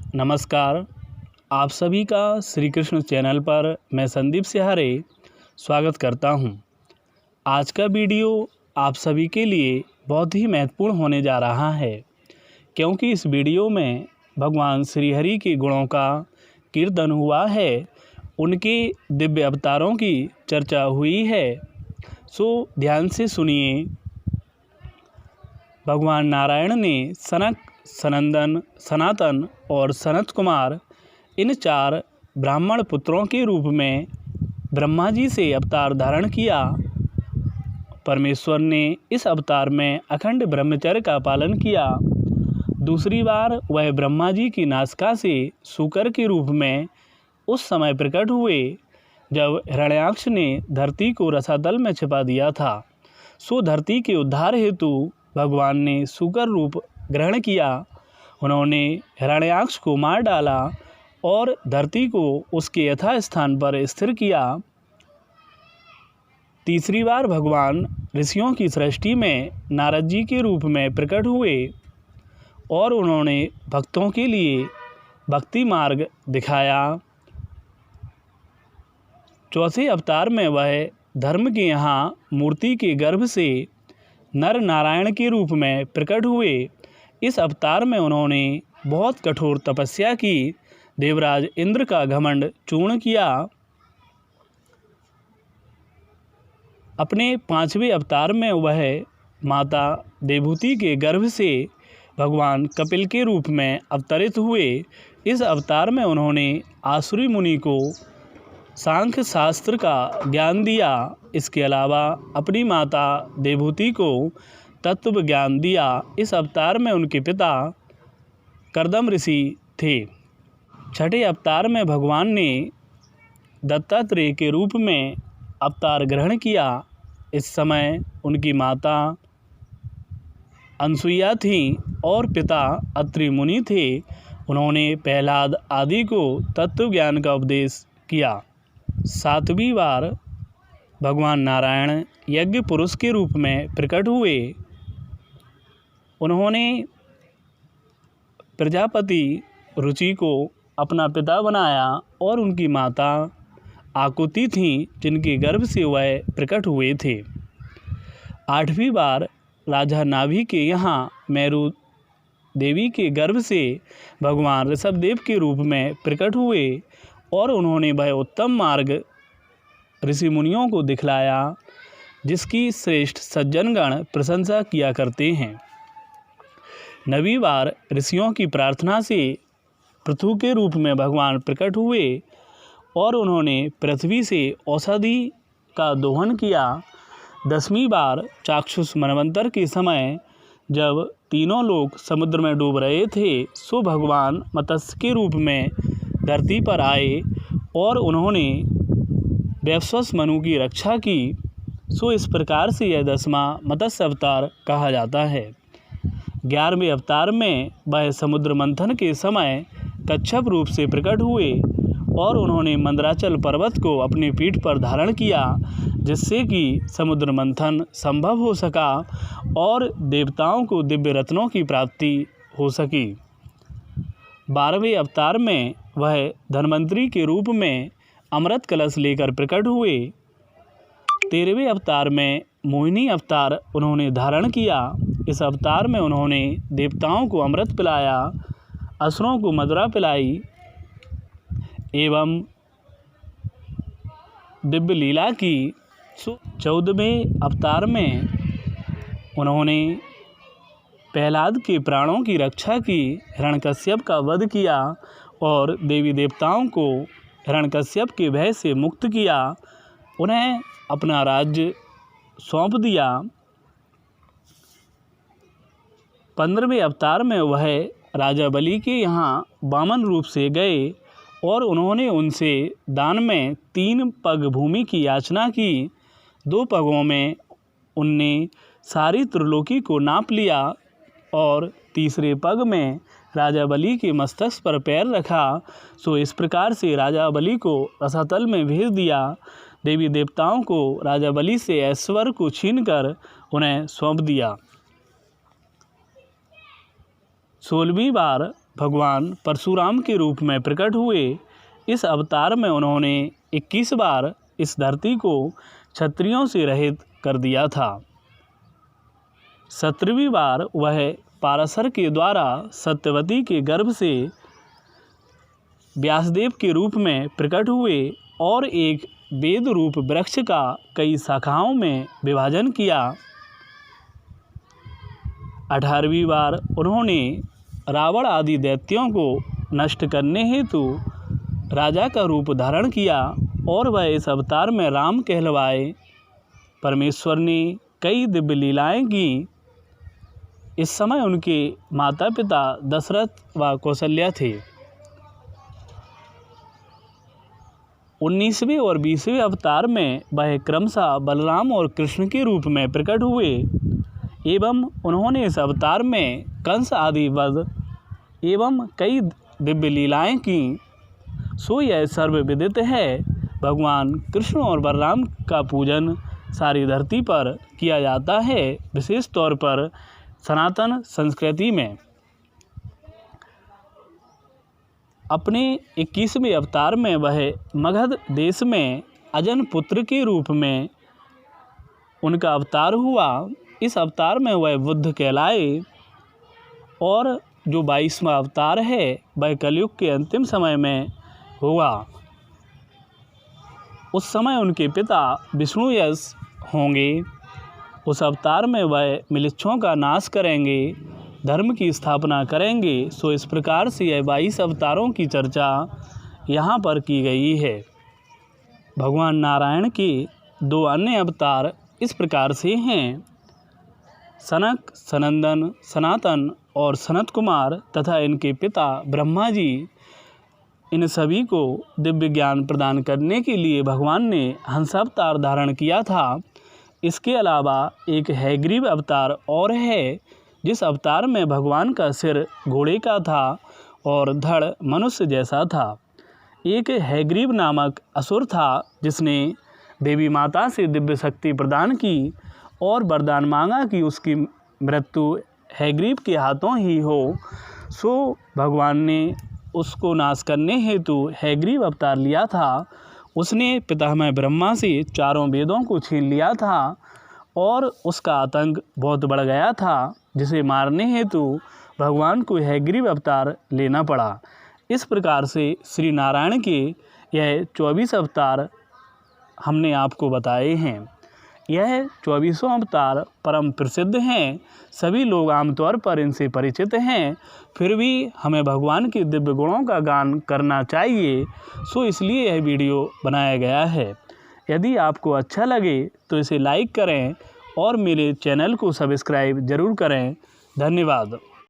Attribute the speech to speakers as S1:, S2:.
S1: नमस्कार। आप सभी का श्री कृष्ण चैनल पर मैं संदीप सिहारे स्वागत करता हूं। आज का वीडियो आप सभी के लिए बहुत ही महत्वपूर्ण होने जा रहा है, क्योंकि इस वीडियो में भगवान श्री हरि के गुणों का कीर्तन हुआ है, उनके दिव्य अवतारों की चर्चा हुई है। सो ध्यान से सुनिए। भगवान नारायण ने सनक, सनंदन, सनातन और सनत कुमार इन 4 ब्राह्मण पुत्रों के रूप में ब्रह्मा जी से अवतार धारण किया। परमेश्वर ने इस अवतार में अखंड ब्रह्मचर्य का पालन किया। दूसरी बार वह ब्रह्मा जी की नासिका से शूकर के रूप में उस समय प्रकट हुए जब हिरण्याक्ष ने धरती को रसातल में छिपा दिया था। सो धरती के उद्धार हेतु भगवान ने शूकर रूप ग्रहण किया। उन्होंने हिरण्याक्ष को मार डाला और धरती को उसके यथास्थान पर स्थिर किया। तीसरी बार भगवान ऋषियों की सृष्टि में नारद जी के रूप में प्रकट हुए और उन्होंने भक्तों के लिए भक्ति मार्ग दिखाया। चौथे अवतार में वह धर्म के यहाँ मूर्ति के गर्भ से नर नारायण के रूप में प्रकट हुए। इस अवतार में उन्होंने बहुत कठोर तपस्या की, देवराज इंद्र का घमंड चूर्ण किया। अपने 5वें अवतार में वह माता देवहूति के गर्भ से भगवान कपिल के रूप में अवतरित हुए। इस अवतार में उन्होंने आसुरी मुनि को सांख्य शास्त्र का ज्ञान दिया। इसके अलावा अपनी माता देवहूति को तत्व ज्ञान दिया। इस अवतार में उनके पिता कर्दम ऋषि थे। छठे अवतार में भगवान ने दत्तात्रेय के रूप में अवतार ग्रहण किया। इस समय उनकी माता अनसुईया थी और पिता अत्रि मुनि थे। उन्होंने प्रहलाद आदि को तत्व ज्ञान का उपदेश किया। 7वीं बार भगवान नारायण यज्ञ पुरुष के रूप में प्रकट हुए। उन्होंने प्रजापति रुचि को अपना पिता बनाया और उनकी माता आकुति थीं, जिनके गर्भ से वह प्रकट हुए थे। 8वीं बार राजा नाभि के यहाँ मेरु देवी के गर्भ से भगवान ऋषभदेव के रूप में प्रकट हुए और उन्होंने वह उत्तम मार्ग ऋषि मुनियों को दिखलाया जिसकी श्रेष्ठ सज्जनगण प्रशंसा किया करते हैं। 9वीं बार ऋषियों की प्रार्थना से पृथु के रूप में भगवान प्रकट हुए और उन्होंने पृथ्वी से औषधि का दोहन किया। 10वीं बार चाक्षुष मनवंतर के समय जब तीनों लोग समुद्र में डूब रहे थे, सो भगवान मत्स्य के रूप में धरती पर आए और उन्होंने वैवस्वत मनु की रक्षा की। सो इस प्रकार से यह 10वां मत्स्य अवतार कहा जाता है। 11वें अवतार में वह समुद्र मंथन के समय कच्छप रूप से प्रकट हुए और उन्होंने मंदराचल पर्वत को अपनी पीठ पर धारण किया, जिससे कि समुद्र मंथन संभव हो सका और देवताओं को दिव्य रत्नों की प्राप्ति हो सकी। 12वें अवतार में वह धन्वंतरी के रूप में अमृत कलश लेकर प्रकट हुए। 13वें अवतार में मोहिनी अवतार उन्होंने धारण किया। इस अवतार में उन्होंने देवताओं को अमृत पिलाया, असुरों को मदिरा पिलाई एवं दिव्य लीला की। 14वें अवतार में उन्होंने प्रहलाद के प्राणों की रक्षा की, हिरण्यकश्यप का वध किया और देवी देवताओं को हिरण्यकश्यप के भय से मुक्त किया, उन्हें अपना राज्य सौंप दिया। 15वें अवतार में वह राजा बलि के यहाँ वामन रूप से गए और उन्होंने उनसे दान में 3 पग भूमि की याचना की। 2 पगों में उनने सारी त्रिलोकी को नाप लिया और तीसरे पग में राजा बलि के मस्तक पर पैर रखा। सो इस प्रकार से राजा बलि को रसातल में भेज दिया। देवी देवताओं को राजा बलि से ऐश्वर्य को छीनकर उन्हें सौंप दिया। 16वीं बार भगवान परशुराम के रूप में प्रकट हुए। इस अवतार में उन्होंने 21 बार इस धरती को क्षत्रियों से रहित कर दिया था। 17वीं बार वह पाराशर के द्वारा सत्यवती के गर्भ से व्यासदेव के रूप में प्रकट हुए और एक वेद रूप वृक्ष का कई शाखाओं में विभाजन किया। 18वीं बार उन्होंने रावण आदि दैत्यों को नष्ट करने हेतु राजा का रूप धारण किया और वह इस अवतार में राम कहलवाए। परमेश्वर ने कई दिव्य लीलाएं की। इस समय उनके माता पिता दशरथ व कौशल्या थे। 19वें और 20वें अवतार में वह क्रमशः बलराम और कृष्ण के रूप में प्रकट हुए एवं उन्होंने इस अवतार में कंस आदि वध एवं कई दिव्य लीलाएं की। सो यह सर्वविदित है। भगवान कृष्ण और बलराम का पूजन सारी धरती पर किया जाता है, विशेष तौर पर सनातन संस्कृति में। अपने 21वें अवतार में वह मगध देश में अजन पुत्र के रूप में उनका अवतार हुआ। इस अवतार में वह बुद्ध कहलाए और जो 22वां अवतार है वह कलयुग के अंतिम समय में हुआ। उस समय उनके पिता विष्णु यश होंगे। उस अवतार में वह मिलेच्छों का नाश करेंगे, धर्म की स्थापना करेंगे। सो इस प्रकार से यह 22 अवतारों की चर्चा यहाँ पर की गई है। भगवान नारायण के 2 अन्य अवतार इस प्रकार से हैं। सनक, सनंदन, सनातन और सनत कुमार तथा इनके पिता ब्रह्मा जी, इन सभी को दिव्य ज्ञान प्रदान करने के लिए भगवान ने हंसावतार धारण किया था। इसके अलावा एक हैग्रीव अवतार और है, जिस अवतार में भगवान का सिर घोड़े का था और धड़ मनुष्य जैसा था। एक हैग्रीव नामक असुर था जिसने देवी माता से दिव्य शक्ति प्रदान की और वरदान मांगा कि उसकी मृत्यु हैग्रीव के हाथों ही हो। सो भगवान ने उसको नाश करने हेतु हैग्रीव अवतार लिया था। उसने पितामह ब्रह्मा से 4 वेदों को छीन लिया था और उसका आतंक बहुत बढ़ गया था, जिसे मारने हेतु भगवान को हैग्रीव अवतार लेना पड़ा। इस प्रकार से श्री नारायण के यह 24 अवतार हमने आपको बताए हैं। यह 24 अवतार परम प्रसिद्ध हैं। सभी लोग आमतौर पर इनसे परिचित हैं, फिर भी हमें भगवान के दिव्य गुणों का गान करना चाहिए। सो इसलिए यह वीडियो बनाया गया है। यदि आपको अच्छा लगे तो इसे लाइक करें और मेरे चैनल को सब्सक्राइब ज़रूर करें। धन्यवाद।